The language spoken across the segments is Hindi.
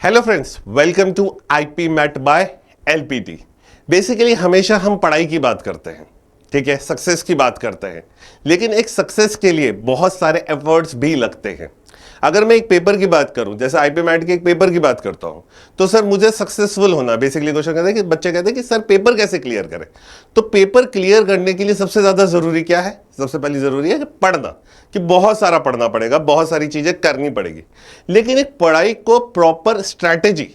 Hello friends, welcome to IPMAT by LPT. Basically हमेशा हम पढ़ाई की बात करते हैं, ठीक है, सक्सेस की बात करते हैं, लेकिन एक सक्सेस के लिए बहुत सारे एफर्ट्स भी लगते हैं। अगर मैं एक पेपर की बात करूं, जैसे आईपी मैट के एक पेपर की बात करता हूं, तो सर मुझे सक्सेसफुल होना, बेसिकली क्वेश्चन कहते हैं कि बच्चे कहते हैं कि सर पेपर कैसे क्लियर करें। तो पेपर क्लियर करने के लिए सबसे ज्यादा जरूरी क्या है? सबसे पहली जरूरी है कि पढ़ना, कि बहुत सारा पढ़ना पड़ेगा, बहुत सारी चीजें करनी पड़ेगी। लेकिन एक पढ़ाई को प्रॉपर स्ट्रैटेजी,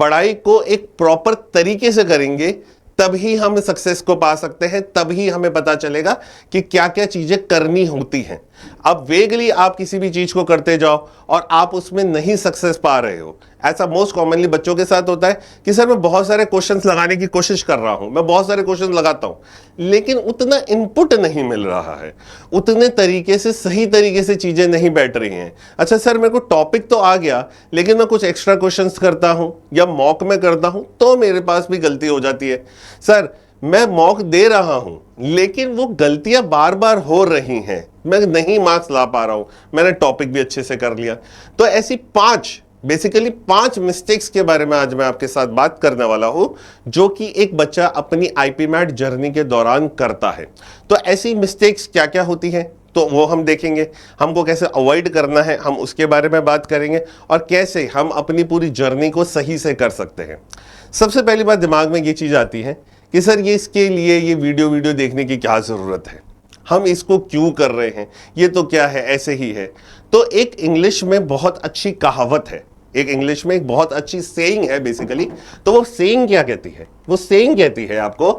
पढ़ाई को एक प्रॉपर तरीके से करेंगे तभी हम सक्सेस को पा सकते हैं, तभी हमें पता चलेगा कि क्या क्या चीजें करनी होती हैं। अब वेगली आप किसी भी चीज को करते जाओ और आप उसमें नहीं सक्सेस पा रहे हो, ऐसा मोस्ट कॉमनली बच्चों के साथ होता है कि सर मैं बहुत सारे क्वेश्चंस लगाने की कोशिश कर रहा हूं, मैं बहुत सारे क्वेश्चंस लगाता हूं, लेकिन उतना इनपुट नहीं मिल रहा है, उतने तरीके से सही तरीके से चीजें नहीं बैठ रही हैं। अच्छा सर, मेरे को टॉपिक तो आ गया, लेकिन मैं कुछ एक्स्ट्रा क्वेश्चंस करता हूं या मॉक में करता हूं तो मेरे पास भी गलती हो जाती है। सर मैं मॉक दे रहा हूं, लेकिन वो गलतियां बार बार हो रही हैं, मैं नहीं मार्क्स ला पा रहा हूं, मैंने टॉपिक भी अच्छे से कर लिया। तो ऐसी बेसिकली पांच मिस्टेक्स के बारे में आज मैं आपके साथ बात करने वाला हूं, जो कि एक बच्चा अपनी आईपी मैट जर्नी के दौरान करता है। तो ऐसी मिस्टेक्स क्या क्या होती हैं, तो वो हम देखेंगे, हमको कैसे अवॉइड करना है हम उसके बारे में बात करेंगे, और कैसे हम अपनी पूरी जर्नी को सही से कर सकते हैं। सबसे पहली बात दिमाग में ये चीज आती है कि सर ये इसके लिए ये वीडियो देखने की क्या जरूरत है, हम इसको क्यों कर रहे हैं, ये तो क्या है, ऐसे ही है। तो एक इंग्लिश में बहुत अच्छी कहावत है, एक इंग्लिश में एक बहुत अच्छी सेइंग है बेसिकली। तो वो सेइंग क्या कहती है? वो सेइंग कहती है आपको,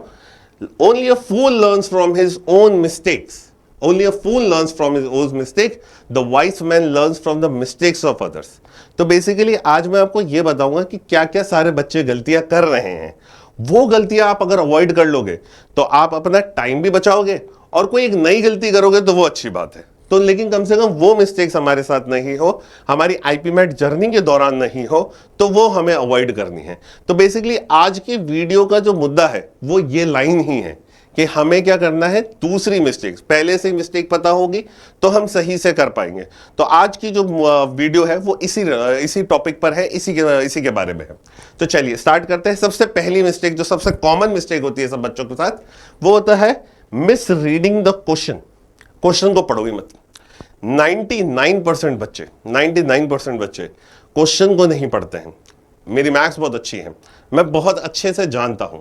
only a fool learns from his own mistakes, only a fool learns from his own mistake, the wise man learns from the mistakes of others. तो बेसिकली आज मैं आपको ये बताऊंगा कि क्या क्या सारे बच्चे गलतियां कर रहे हैं। वो गलतियां आप अगर अवॉइड कर लोगे तो आप अपना टाइम भी बचाओगे, और कोई एक नई गलती करोगे तो वो अच्छी बात है। तो लेकिन कम से कम वो मिस्टेक्स हमारे साथ नहीं हो, हमारी आईपी मैट जर्नी के दौरान नहीं हो, तो वो हमें अवॉइड करनी है। तो बेसिकली आज की वीडियो का जो मुद्दा है वो ये लाइन ही है कि हमें क्या करना है, दूसरी मिस्टेक्स, पहले से मिस्टेक पता होगी तो हम सही से कर पाएंगे। तो आज की जो वीडियो है वो इसी टॉपिक पर है, इसी के बारे में है। तो चलिए स्टार्ट करते हैं। सबसे पहली मिस्टेक, जो सबसे कॉमन मिस्टेक होती है सब बच्चों के साथ, वो होता है miss reading the question. Question को पढ़ो ही मत। 99% बच्चे क्वेश्चन को नहीं पढ़ते हैं। मेरी मैथ्स बहुत अच्छी है, मैं बहुत अच्छे से जानता हूं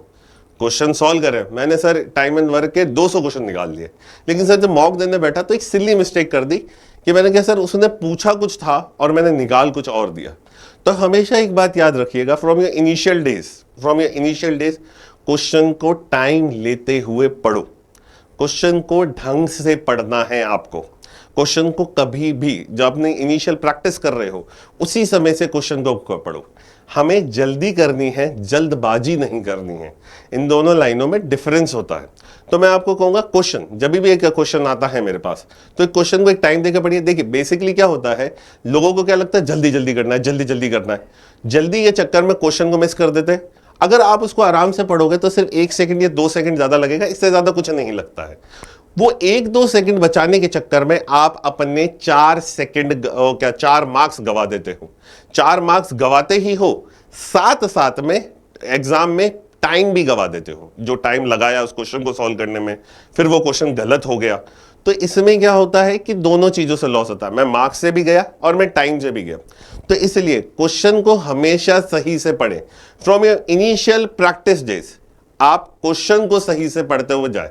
क्वेश्चन सॉल्व करें। मैंने सर टाइम एंड वर्क के 200 क्वेश्चन निकाल लिए, लेकिन सर जब मॉक देने बैठा तो एक सिली मिस्टेक कर दी कि मैंने कहा सर उसने पूछा कुछ था और मैंने निकाल कुछ और दिया। तो हमेशा एक बात याद रखिएगा, from your initial days question को टाइम लेते हुए पढ़ो। क्वेश्चन को ढंग से पढ़ना है आपको। क्वेश्चन को कभी भी जब अपने इनिशियल प्रैक्टिस कर रहे हो उसी समय से क्वेश्चन को पढ़ो। हमें जल्दी करनी है, जल्दबाजी नहीं करनी है। इन दोनों लाइनों में डिफरेंस होता है। तो मैं आपको कहूंगा, क्वेश्चन जब भी एक क्वेश्चन आता है मेरे पास, तो एक क्वेश्चन को एक टाइम देकर पढ़िए। देखिए बेसिकली क्या होता है, लोगों को क्या लगता है, जल्दी जल्दी करना है, जल्दी जल्दी करना है, जल्दी के चक्कर में क्वेश्चन को मिस कर देते हैं। अगर आप उसको आराम से पढ़ोगे तो सिर्फ 1 सेकंड या 2 सेकंड ज्यादा लगेगा, इससे ज्यादा कुछ नहीं लगता है। वो 1-2 सेकंड बचाने के चक्कर में आप अपने 4 मार्क्स गवा देते हो। 4 मार्क्स गवाते ही हो, साथ साथ में एग्जाम में टाइम भी गवा देते हो। जो टाइम लगाया उस क्वेश्चन को सॉल्व करने में, फिर वो क्वेश्चन गलत हो गया। तो इसमें क्या होता है कि दोनों चीजों से लॉस होता है, मैं मार्क्स से भी गया और मैं टाइम से भी गया। तो इसलिए क्वेश्चन को हमेशा सही से पढ़ें। From your initial practice days आप क्वेश्चन को सही से पढ़ते हुए जाए।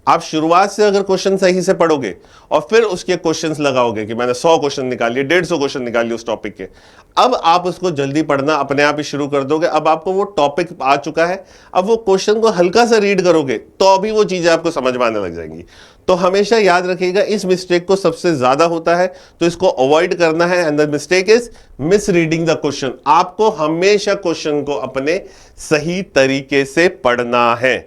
आप शुरुआत से अगर क्वेश्चन सही से पढ़ोगे और फिर उसके क्वेश्चंस लगाओगे कि मैंने 100 क्वेश्चन निकाल लिए, 150 क्वेश्चन निकाल लिए उस टॉपिक के, अब आप उसको जल्दी पढ़ना अपने आप ही शुरू कर दोगे। अब आपको वो टॉपिक आ चुका है, अब वो क्वेश्चन को हल्का सा रीड करोगे तो अभी वो चीजें आपको समझ में आने लग जाएंगी। तो हमेशा याद रखिएगा, इस मिस्टेक को सबसे ज्यादा होता है, तो इसको अवॉइड करना है। And the mistake is miss reading the question. आपको हमेशा क्वेश्चन को अपने सही तरीके से पढ़ना है।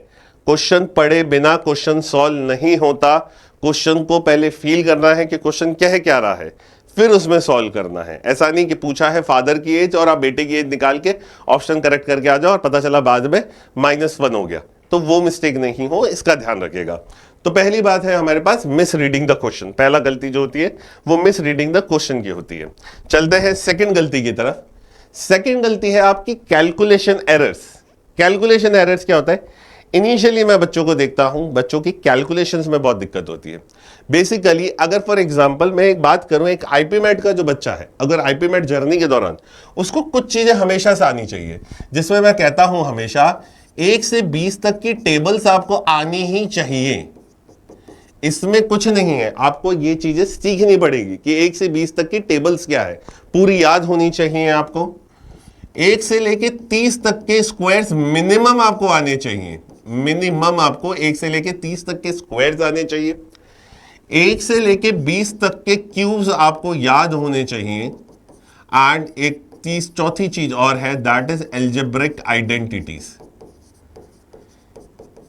क्वेश्चन पढ़े बिना क्वेश्चन सॉल्व नहीं होता। क्वेश्चन को पहले फील करना है कि क्वेश्चन क्या रहा है, फिर उसमें सॉल्व करना है। ऐसा नहीं कि पूछा है फादर की एज और आप बेटे की एज निकाल के ऑप्शन करेक्ट करके आ जाओ और पता चला बाद में -1 हो गया। तो वो मिस्टेक नहीं हो, इसका ध्यान रखिएगा। तो पहली बात है हमारे पास मिस रीडिंग द क्वेश्चन। पहला गलती जो होती है वो मिस रीडिंग द क्वेश्चन की होती है। चलते हैं सेकंड गलती की तरफ। सेकंड गलती है आपकी कैलकुलेशन एरर्स। कैलकुलेशन एरर्स क्या होता है? इनिशियली मैं बच्चों को देखता हूं, बच्चों की कैलकुलेशंस में बहुत दिक्कत होती है। बेसिकली अगर फॉर एग्जांपल मैं एक बात करूं, एक आईपीमेट का जो बच्चा है, अगर आईपीमेट जर्नी के दौरान उसको कुछ चीजें हमेशा से आनी चाहिए, जिसमें मैं कहता हूं हमेशा 1 से 20 तक की टेबल्स आपको आनी ही चाहिए। इसमें कुछ नहीं है, आपको ये चीजें सीखनी पड़ेगी कि 1 से 20 तक की टेबल्स क्या है, पूरी याद होनी चाहिए आपको। 1 से लेके 30 तक के स्क्वायर्स मिनिमम आपको आने चाहिए। मिनिमम आपको 1 से लेके 30 तक के स्क्वायर्स आने चाहिए। 1 से लेके 20 तक के क्यूब्स आपको याद होने चाहिए। एंड एक चौथी चीज और है, दैट इज एल्जेब्रिक आइडेंटिटीज।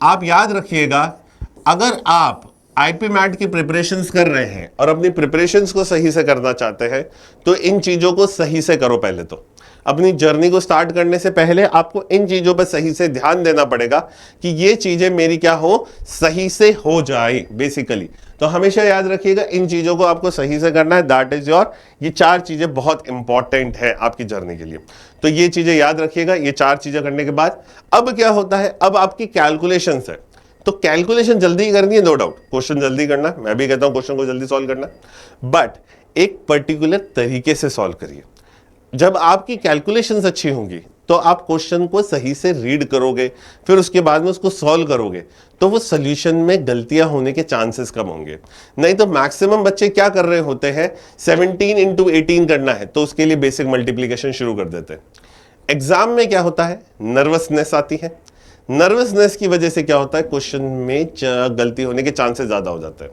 आप याद रखिएगा, अगर आप आईपी मैट की प्रिपरेशंस कर रहे हैं और अपनी प्रिपरेशंस को सही से करना चाहते हैं, तो इन चीजों को सही से करो। पहले तो अपनी जर्नी को स्टार्ट करने से पहले आपको इन चीजों पर सही से ध्यान देना पड़ेगा कि ये चीजें मेरी क्या हो, सही से हो जाए बेसिकली। तो हमेशा याद रखिएगा, इन चीजों को आपको सही से करना है। दैट इज योर, ये 4 चीजें बहुत इंपॉर्टेंट है आपकी जर्नी के लिए। तो ये चीजें याद रखिएगा। ये 4 चीजें करने के बाद अब क्या होता है, अब आपकी कैलकुलेशंस है। तो कैलकुलेशन जल्दी ही करनी है, नो डाउट, क्वेश्चन जल्दी करना, मैं भी कहता हूं क्वेश्चन को जल्दी सॉल्व करना, बट एक पर्टिकुलर तरीके से सॉल्व करिए। जब आपकी कैलकुलेशंस अच्छी होंगी तो आप क्वेश्चन को सही से रीड करोगे, फिर उसके बाद में उसको सॉल्व करोगे, तो वो सोल्यूशन में गलतियां होने के चांसेस कम होंगे। नहीं तो मैक्सिमम बच्चे क्या कर रहे होते हैं, 17 इंटू 18 करना है तो उसके लिए बेसिक मल्टीप्लीकेशन शुरू कर देते हैं। एग्जाम में क्या होता है, नर्वसनेस आती है। नर्वसनेस की वजह से क्या होता है, क्वेश्चन में गलती होने के चांसेस ज्यादा हो जाते हैं।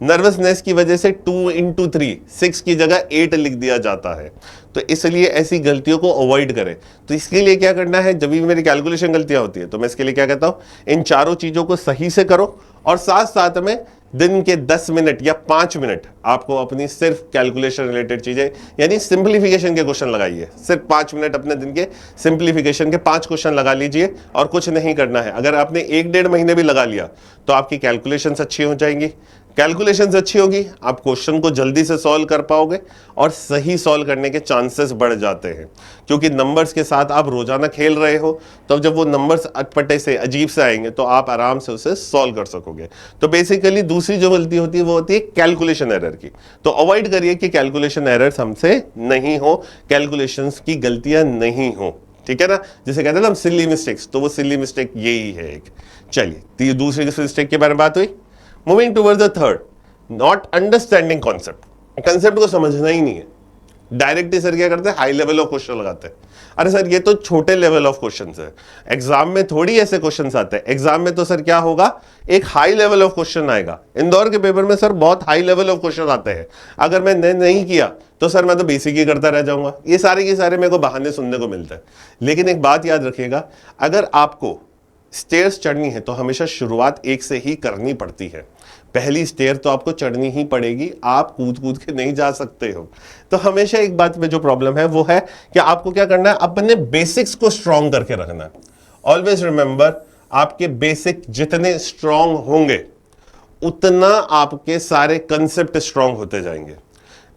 नर्वसनेस की वजह से 2 इंटू 3, 6 की जगह 8 लिख दिया जाता है। तो इसलिए ऐसी गलतियों को अवॉइड करें। तो इसके लिए क्या करना है, जब भी मेरी कैलकुलेशन गलतियां होती है तो मैं इसके लिए क्या कहता हूं, इन चारों चीजों को सही से करो और साथ साथ में दिन के 10 मिनट या 5 मिनट आपको अपनी सिर्फ कैलकुलेशन रिलेटेड चीजें यानी सिंप्लीफिकेशन के क्वेश्चन लगाइए। सिर्फ 5 मिनट अपने दिन के सिंप्लीफिकेशन के 5 क्वेश्चन लगा लीजिए और कुछ नहीं करना है। अगर आपने 1-1.5 महीने भी लगा लिया तो आपकी कैलकुलेशंस अच्छी हो जाएंगी। कैलकुलेशंस अच्छी होगी, आप क्वेश्चन को जल्दी से सॉल्व कर पाओगे और सही सॉल्व करने के चांसेस बढ़ जाते हैं, क्योंकि नंबर्स के साथ आप रोजाना खेल रहे हो। तो जब वो नंबर्स अटपटे से अजीब से आएंगे तो आप आराम से उसे सॉल्व कर सकोगे। तो बेसिकली दूसरी जो गलती होती है वो होती है कैलकुलेशन एरर की। तो अवॉइड करिए कि कैलकुलेशन एरर्स हमसे नहीं हो, कैलकुलेशंस की गलतियां नहीं हो, ठीक है ना। जैसे कहते हैं ना हम सिली मिस्टेक्स, तो वो सिली मिस्टेक यही है एक। चलिए दूसरी मिस्टेक के बारे में बात हुई। Moving towards the third, not understanding concept. Concept को समझना ही नहीं है, डायरेक्ट ही सर क्या करते हैं, हाई लेवल ऑफ क्वेश्चन लगाते हैं। अरे सर ये तो छोटे लेवल ऑफ क्वेश्चंस है, एग्जाम में थोड़ी ऐसे क्वेश्चंस आते हैं। एग्जाम में तो सर क्या होगा, एक हाई लेवल ऑफ क्वेश्चन आएगा। इंदौर के पेपर में सर बहुत हाई लेवल ऑफ क्वेश्चन आते हैं, अगर मैं नहीं किया तो सर मैं तो बेसिक ही करता रह जाऊंगा। ये सारे के सारे मेरे को बहाने सुनने को मिलते हैं। लेकिन एक बात याद रखिएगा, अगर आपको स्टेयर्स चढ़नी है तो हमेशा शुरुआत 1 से ही करनी पड़ती है। पहली स्टेयर तो आपको चढ़नी ही पड़ेगी, आप कूद कूद के नहीं जा सकते हो। तो हमेशा एक बात में जो प्रॉब्लम है वो है कि आपको क्या करना है, अपने बेसिक्स को स्ट्रॉन्ग करके रखना है। ऑलवेज रिमेंबर, आपके बेसिक जितने स्ट्रॉन्ग होंगे उतना आपके सारे कंसेप्ट स्ट्रॉन्ग होते जाएंगे।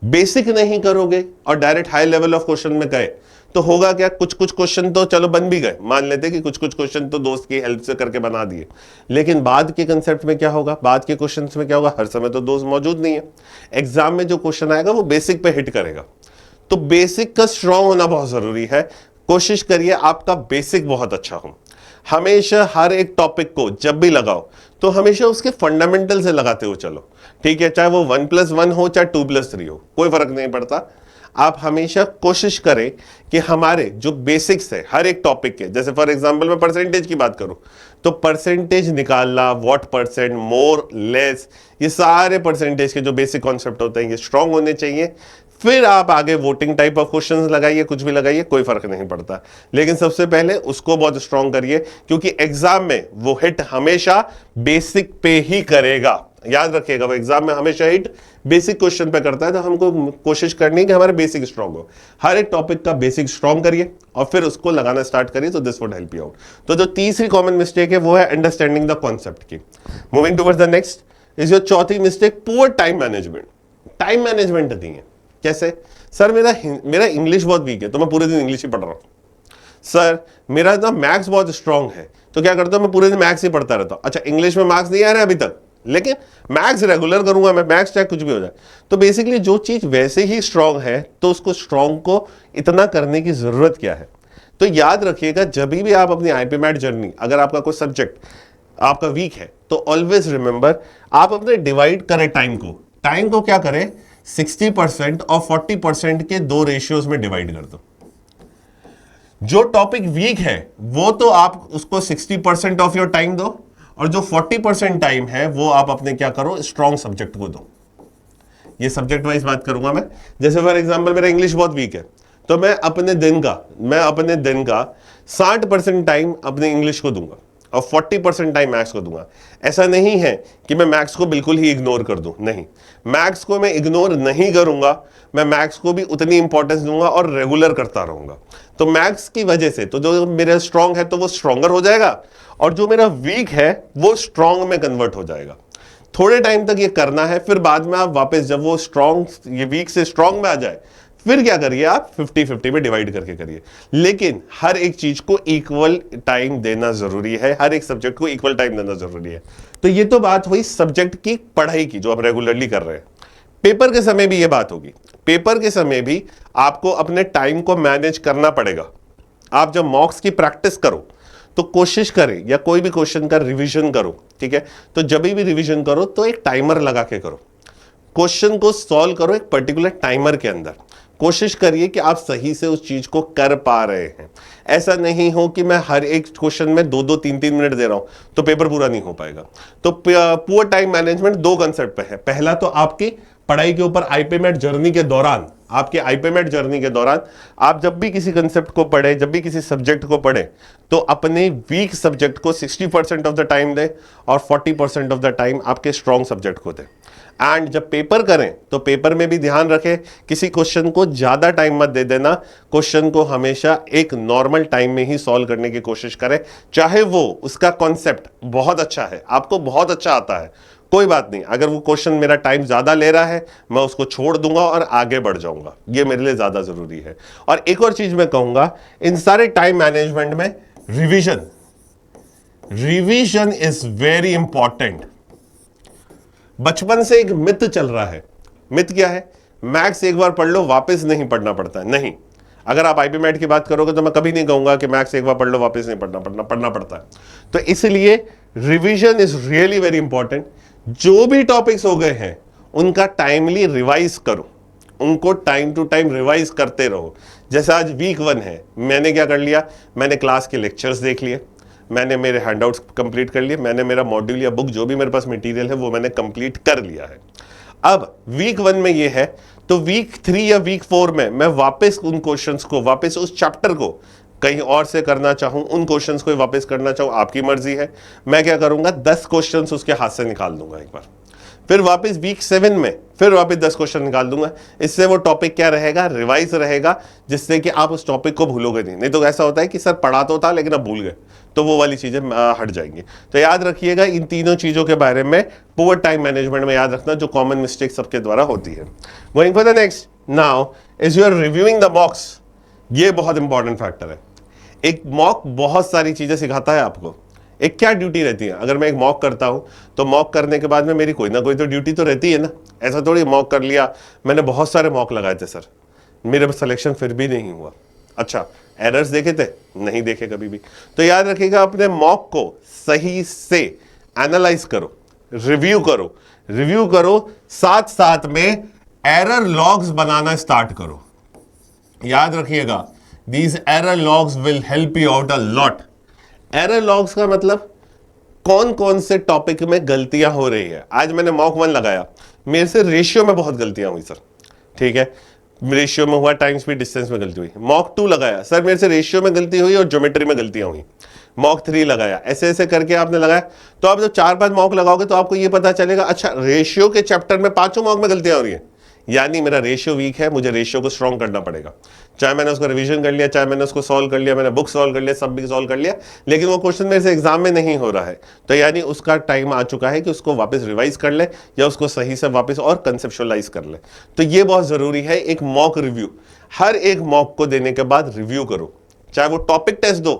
बेसिक नहीं करोगे और direct high level of question में गए तो होगा क्या, कुछ कुछ क्वेश्चन तो चलो बन भी गए, मान लेते कि कुछ कुछ क्वेश्चन तो दोस्त की हेल्प से करके बना दिए, लेकिन बाद के कंसेप्ट में क्या होगा, बाद के क्वेश्चंस में क्या होगा, हर समय तो दोस्त मौजूद नहीं है। एग्जाम में जो क्वेश्चन आएगा वो बेसिक पे हिट करेगा। तो बेसिक का स्ट्रांग होना बहुत जरूरी है। कोशिश करिए आपका बेसिक बहुत अच्छा हो। हमेशा हर एक टॉपिक को जब भी लगाओ तो हमेशा उसके फंडामेंटल से लगाते हो चलो, ठीक है। चाहे वो 1+1 हो चाहे 2+3 हो, कोई फर्क नहीं पड़ता। आप हमेशा कोशिश करें कि हमारे जो बेसिक्स है हर एक टॉपिक के, जैसे फॉर एग्जांपल मैं परसेंटेज की बात करूं तो परसेंटेज निकालना, व्हाट परसेंट, मोर, लेस, ये सारे परसेंटेज के जो बेसिक कॉन्सेप्ट होते हैं ये स्ट्रांग होने चाहिए। फिर आप आगे वोटिंग टाइप ऑफ क्वेश्चंस लगाइए, कुछ भी लगाइए, कोई फर्क नहीं पड़ता, लेकिन सबसे पहले उसको बहुत स्ट्रांग करिए, क्योंकि एग्जाम में वो हिट हमेशा बेसिक पे ही करेगा। याद रखिएगा, वो एग्जाम में हमेशा हिट बेसिक क्वेश्चन पे करता है। तो हमको कोशिश करनी है कि हमारे बेसिक स्ट्रांग हो। हर एक टॉपिक का बेसिक स्ट्रांग करिए और फिर उसको लगाना स्टार्ट करिए, तो this would help you out. तो जो तीसरी कॉमन मिस्टेक है वो है अंडरस्टैंडिंग द कॉन्सेप्ट की। Moving towards the next is your चौथी mistake, poor time management. Time management नहीं है, कैसे? सर मेरा इंग्लिश बहुत वीक है तो मैं पूरे दिन इंग्लिश ही पढ़ रहा हूं। सर मेरा ना मैथ्स बहुत स्ट्रांग है तो क्या करता हूं, मैं पूरे दिन मैथ्स ही पढ़ता रहता हूं। अच्छा, इंग्लिश में मार्क्स नहीं आ रहे अभी तक, लेकिन मैथ्स रेगुलर करूंगा मैं, मैथ्स चाहे कुछ भी हो जाए। तो बेसिकली जो चीज वैसे ही स्ट्रांग है तो उसको स्ट्रांग को इतना करने की जरूरत क्या है? तो याद रखिएगा, जब भी आप अपनी आईपी मैट जर्नी, अगर आपका कोई सब्जेक्ट आपका वीक है तो ऑलवेज रिमेंबर, आप अपने डिवाइड करें टाइम को क्या करें, 60% और 40% के दो रेशियोज में डिवाइड कर दो। जो टॉपिक वीक है वो तो आप उसको 60% ऑफ योर टाइम दो, और जो 40% टाइम है वो आप अपने क्या करो, स्ट्रॉन्ग सब्जेक्ट को दो। ये सब्जेक्ट वाइज बात करूंगा मैं। जैसे फॉर एग्जांपल मेरा इंग्लिश बहुत वीक है तो मैं अपने दिन का 60% टाइम अपने इंग्लिश को दूंगा और 40% टाइम मैथ्स को दूंगा। ऐसा नहीं है कि मैं मैथ्स को बिल्कुल ही इग्नोर कर दूं, नहीं, मैथ्स को मैं इग्नोर नहीं करूंगा, मैं मैथ्स को भी उतनी इंपॉर्टेंस दूंगा और रेगुलर करता रहूंगा। तो मैथ्स की वजह से तो जो मेरा स्ट्रांग है तो वो स्ट्रांगर हो जाएगा, और जो मेरा वीक है वो स्ट्रांग में कन्वर्ट हो जाएगा। थोड़े टाइम तक ये करना है, फिर बाद में आप वापस जब वो ये वीक से स्ट्रांग में आ जाए, फिर क्या करिए, आप 50-50 में डिवाइड करके करिए। लेकिन हर एक चीज को इक्वल टाइम देना जरूरी है, हर एक सब्जेक्ट को इक्वल टाइम देना जरूरी है। तो ये तो बात हुई सब्जेक्ट की पढ़ाई की जो आप रेगुलरली कर रहे हैं। पेपर के समय भी ये बात होगी, पेपर के समय भी आपको अपने टाइम को मैनेज करना पड़ेगा। आप जब मॉक्स की प्रैक्टिस करो तो कोशिश करें, या कोई भी क्वेश्चन का रिवीजन करो, ठीक है, तो जब भी रिवीजन करो तो एक टाइमर लगा के करो। क्वेश्चन को सॉल्व करो एक पर्टिकुलर टाइमर के अंदर। कोशिश करिए कि आप सही से उस चीज को कर पा रहे हैं। ऐसा नहीं हो कि मैं हर एक क्वेश्चन में 2-2, 3-3 मिनट दे रहा हूं तो पेपर पूरा नहीं हो पाएगा। तो पुअर टाइम मैनेजमेंट दो कंसेप्ट पे है। पहला तो आपकी पढ़ाई के ऊपर आईपीएमएट जर्नी के दौरान, आपके आईपीएमएट जर्नी के दौरान आप जब भी किसी कंसेप्ट को पढ़े, जब भी किसी सब्जेक्ट को पढ़े, तो अपने वीक सब्जेक्ट को 60% ऑफ द टाइम दें और 40% ऑफ द टाइम आपके स्ट्रॉन्ग सब्जेक्ट को दें। एंड जब पेपर करें तो पेपर में भी ध्यान रखें, किसी क्वेश्चन को ज्यादा टाइम मत दे देना। क्वेश्चन को हमेशा एक नॉर्मल टाइम में ही सॉल्व करने की कोशिश करें। चाहे वो उसका कॉन्सेप्ट बहुत अच्छा है, आपको बहुत अच्छा आता है, कोई बात नहीं, अगर वो क्वेश्चन मेरा टाइम ज्यादा ले रहा है मैं उसको छोड़ दूंगा और आगे बढ़ जाऊंगा, ये मेरे लिए ज्यादा जरूरी है। और एक और चीज मैं कहूंगा, इन सारे टाइम मैनेजमेंट में रिवीजन इज वेरी इंपॉर्टेंट। बचपन से एक मिथ चल रहा है। मिथ क्या है? मैथ्स एक बार पढ़ लो वापस नहीं पढ़ना पड़ता है। नहीं, अगर आप आईपी मैट की बात करोगे तो मैं कभी नहीं कहूंगा कि मैथ्स एक बार पढ़ लो वापस नहीं पढ़ना पड़ता है। तो इसलिए revision is really very important. जो भी टॉपिक्स हो गए हैं उनका टाइमली रिवाइज करो, उनको टाइम टू टाइम रिवाइज करते रहो। जैसे आज वीक 1 है, मैंने क्या कर लिया, मैंने क्लास के लेक्चर्स देख लिए, मैंने मेरे हैंडआउट्स कंप्लीट कर लिए, मैंने मेरा मॉड्यूल या बुक जो भी मेरे पास मटेरियल है वो मैंने कंप्लीट कर लिया है। अब वीक 1 में ये है तो वीक 3 या वीक 4 में मैं वापस उन क्वेश्चंस को, वापस उस चैप्टर को कहीं और से करना चाहूं, उन क्वेश्चंस को वापस करना चाहूं, आपकी मर्जी है। मैं क्या करूंगा, 10 क्वेश्चंस उसके हाथ से निकाल दूंगा एक बार, फिर वापस वीक 7 में फिर वापस 10 क्वेश्चन निकाल दूंगा। इससे वो टॉपिक क्या रहेगा, रिवाइज रहेगा, जिससे कि आप उस टॉपिक को भूलोगे नहीं तो ऐसा होता है कि सर पढ़ा तो था लेकिन अब भूल गए, तो वो वाली चीजें हट जाएंगी। तो याद रखिएगा इन तीनों चीजों के बारे में, पुअर टाइम मैनेजमेंट में याद रखना, जो कॉमन मिस्टेक सबके द्वारा होती है। Going for the next now is you are reviewing the mocks. ये बहुत इंपॉर्टेंट फैक्टर है। एक मॉक बहुत सारी चीजें सिखाता है आपको। एक क्या ड्यूटी रहती है, अगर मैं एक मॉक करता हूं तो मॉक करने के बाद में मेरी कोई ना कोई तो ड्यूटी तो रहती है ना। ऐसा थोड़ी मॉक कर लिया, मैंने बहुत सारे मॉक लगाए थे सर, मेरा सिलेक्शन फिर भी नहीं हुआ। अच्छा, एरर्स देखे थे? नहीं देखे कभी भी। तो याद रखिएगा, अपने मॉक को सही से एनालाइज करो, रिव्यू करो, साथ साथ में एरर लॉग्स बनाना स्टार्ट करो। याद रखिएगा, these error logs will help you out a lot। Error logs का मतलब कौन कौन से टॉपिक में गलतियां हो रही है। आज मैंने मॉक 1 लगाया, मेरे से रेशियो में बहुत गलतियां हुई सर, ठीक है, रेशियो में हुआ, टाइम स्पीड डिस्टेंस में गलती हुई। मॉक 2 लगाया, सर मेरे से रेशियो में गलती हुई और ज्योमेट्री में गलतियां हुई। मॉक 3 लगाया, ऐसे ऐसे करके आपने लगाया। तो आप जब 4-5 मॉक लगाओगे तो आपको ये पता चलेगा, अच्छा रेशियो के चैप्टर में 5 मॉक में गलतियां हो रही है, यानी मेरा रेशियो वीक है, मुझे रेशियो को स्ट्रॉन्ग करना पड़ेगा। चाहे मैंने उसको रिवीजन कर लिया, चाहे मैंने उसको सॉल्व कर लिया, मैंने बुक सॉल्व कर लिया, सब भी सॉल्व कर लिया, लेकिन वो क्वेश्चन मेरे से एग्जाम में नहीं हो रहा है, तो यानी उसका टाइम आ चुका है कि उसको वापस रिवाइज कर ले या उसको सही से वापस और कंसेप्चुअलाइज कर ले। तो ये बहुत जरूरी है। एक मॉक रिव्यू, हर एक मॉक को देने के बाद रिव्यू करो, चाहे वो टॉपिक टेस्ट दो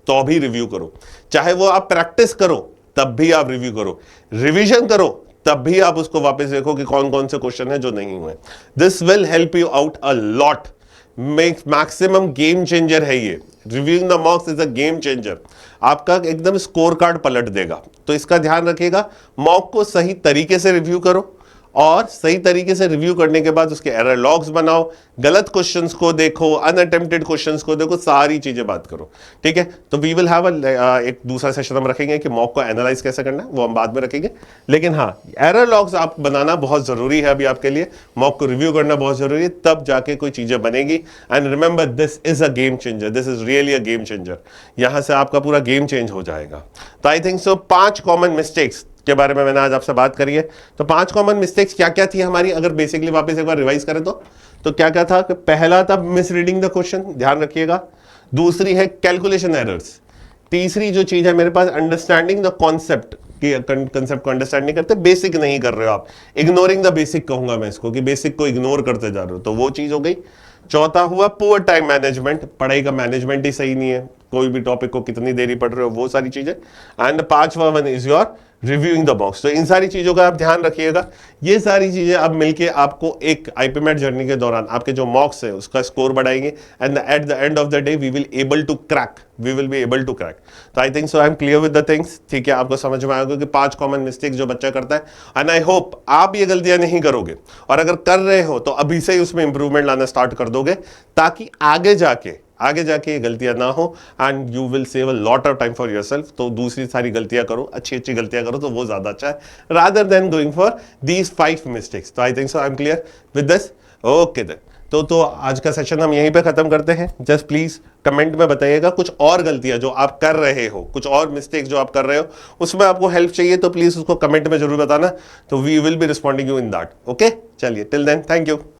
तो भी रिव्यू करो, चाहे वो आप प्रैक्टिस करो तब भी आप रिव्यू करो, रिवीजन करो तब भी आप उसको वापस देखो कि कौन कौन से क्वेश्चन है जो नहीं हुए। This will help you out a lot, maximum game changer है ये। Reviewing the मॉक्स is a game changer, आपका एकदम स्कोर कार्ड पलट देगा। तो इसका ध्यान रखिएगा, मॉक को सही तरीके से रिव्यू करो और सही तरीके से रिव्यू करने के बाद उसके एरर लॉग्स बनाओ, गलत क्वेश्चंस को देखो, अनअटेम्प्टेड क्वेश्चंस को देखो, सारी चीजें बात करो, ठीक है। तो वी विल हैव एक दूसरा सेशन हम रखेंगे कि मॉक को एनालाइज कैसे करना है, वो हम बाद में रखेंगे। लेकिन हाँ, एरर लॉग्स आप बनाना बहुत जरूरी है अभी आपके लिए, मॉक को रिव्यू करना बहुत जरूरी है, तब जाके कोई चीजें बनेगी। And remember, this is a game changer, this is really a game changer. यहां से आपका पूरा गेम चेंज हो जाएगा। तो I think so 5 common mistakes के बारे में मैंने आज आपसे बात करी है। तो 5 कॉमन मिस्टेक्स क्या क्या थी हमारी, अगर बेसिकली वापस एक बार रिवाइज करें तो क्या क्या था कि पहला था मिस रीडिंग द क्वेश्चन, ध्यान रखिएगा। दूसरी है कैलकुलेशन एरर्स। तीसरी जो चीज है मेरे पास, अंडरस्टैंडिंग द कॉन्सेप्ट, कि कंसेप्ट को अंडरस्टैंड नहीं करते, बेसिक नहीं कर रहे हो आप, इग्नोरिंग द बेसिक कहूंगा मैं इसको, कि बेसिक को इग्नोर करते जा रहे हो, तो वो चीज हो गई। चौथा हुआ पुअर टाइम मैनेजमेंट, पढ़ाई का मैनेजमेंट ही सही नहीं है, कोई भी टॉपिक को कितनी देरी पढ़ रहे हो, वो सारी चीजें। एंड 5वां one is your reviewing the mocks. तो इन सारी चीजों का आप ध्यान रखिएगा। ये सारी चीजें अब मिलके आपको एक आईपीमेट जर्नी के दौरान आपके जो मॉक्स है उसका स्कोर बढ़ाएंगे, and at the end of the day we will be able to crack. तो I think so I am clear with the things, ठीक है। आपको समझ में आएगा कि 5 कॉमन मिस्टेक जो बच्चा करता है, एंड आई होप आप ये गलतियां नहीं करोगे, और अगर कर रहे हो तो अभी से ही उसमें इंप्रूवमेंट लाना स्टार्ट कर दोगे, ताकि आगे जाके ये गलतियां ना हो, and you will save a lot of time for yourself. तो दूसरी सारी गलतियां करो, अच्छी गलतियां करो, तो वो ज्यादा अच्छा है, rather than going for these 5 mistakes. तो I think so I am clear with this. Okay then, तो आज का सेशन हम यहीं पे खत्म करते हैं। जस्ट प्लीज कमेंट में बताइएगा कुछ और गलतियां जो आप कर रहे हो, कुछ और मिस्टेक्स जो आप कर रहे हो, उसमें आपको हेल्प चाहिए तो प्लीज उसको कमेंट में जरूर बताना, तो we will be responding you in that. Okay, चलिए, टिल देन, थैंक यू।